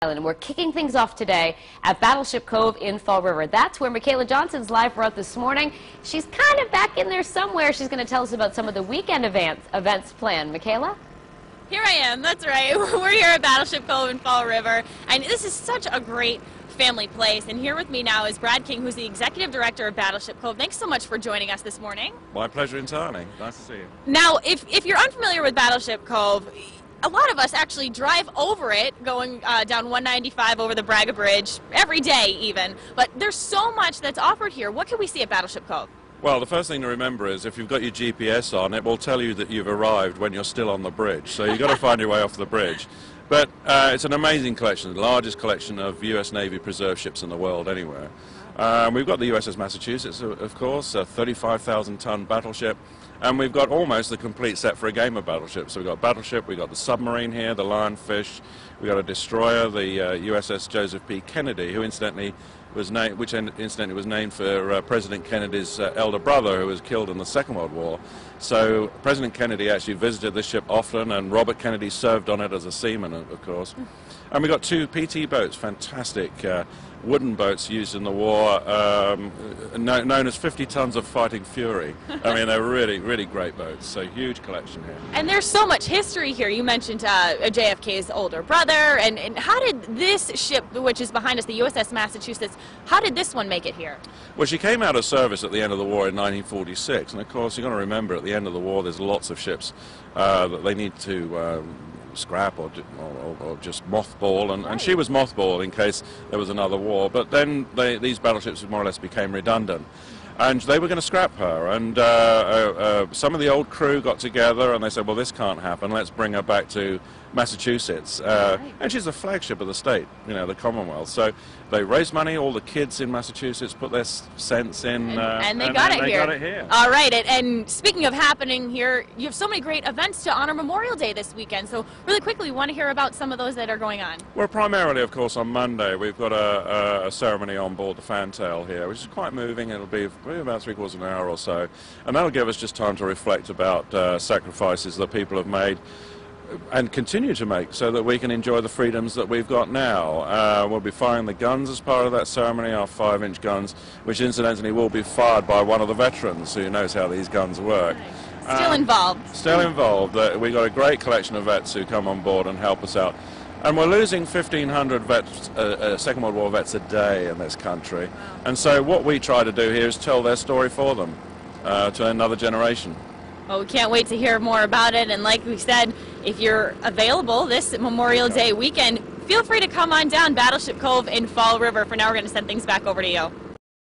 And we're kicking things off today at Battleship Cove in Fall River. That's where Michaela Johnson's live for us this morning. She's kind of back in there somewhere. She's going to tell us about some of the weekend events planned. Michaela? Here I am, that's right. We're here at Battleship Cove in Fall River, and this is such a great family place. And here with me now is Brad King, who's the Executive Director of Battleship Cove. Thanks so much for joining us this morning. My pleasure entirely. Nice to see you. Now, if you're unfamiliar with Battleship Cove, a lot of us actually drive over it, going down 195 over the Braga Bridge, every day even. But there's so much that's offered here. What can we see at Battleship Cove? Well, the first thing to remember is if you've got your GPS on, it will tell you that you've arrived when you're still on the bridge. So you've got to find your way off the bridge. But it's an amazing collection, the largest collection of U.S. Navy preserve ships in the world anywhere. We've got the USS Massachusetts, of course, a 35,000-ton battleship. And we've got almost the complete set for a game of Battleship. So we've got Battleship, we've got the submarine here, the Lionfish, we've got a destroyer, the USS Joseph P. Kennedy, who incidentally was named for President Kennedy's elder brother, who was killed in the Second World War. So President Kennedy actually visited this ship often, and Robert Kennedy served on it as a seaman, of course. And we've got two PT boats, fantastic wooden boats used in the war, known as 50 tons of Fighting Fury. I mean, they're really, really great boats. So huge collection here. And there's so much history here. You mentioned JFK's older brother, and how did this ship, which is behind us, the USS Massachusetts, how did this one make it here? Well, she came out of service at the end of the war in 1946, and of course you've got to remember at the end of the war there's lots of ships that they need to scrap or just mothball, and she was mothballed in case there was another war. But then these battleships more or less became redundant, and they were going to scrap her. And some of the old crew got together and they said, well, this can't happen, let's bring her back to Massachusetts. And she's a flagship of the state, you know, the Commonwealth. So they raised money, all the kids in Massachusetts put their cents in, and they got it here. All right, and speaking of happening here, you have so many great events to honor Memorial Day this weekend. So really quickly, we want to hear about some of those that are going on. Well, primarily, of course, on Monday, we've got a ceremony on board the Fantail here, which is quite moving. It'll be about 3/4 of an hour or so, and that'll give us just time to reflect about sacrifices that people have made and continue to make so that we can enjoy the freedoms that we've got now. We'll be firing the guns as part of that ceremony, our 5-inch guns, which incidentally will be fired by one of the veterans who knows how these guns work. Still involved. Still involved. We've got a great collection of vets who come on board and help us out. And we're losing 1,500 vets, Second World War vets a day in this country. And so what we try to do here is tell their story for them to another generation. Well, we can't wait to hear more about it, and like we said, if you're available this Memorial Day weekend, feel free to come on down Battleship Cove in Fall River. For now, we're going to send things back over to you.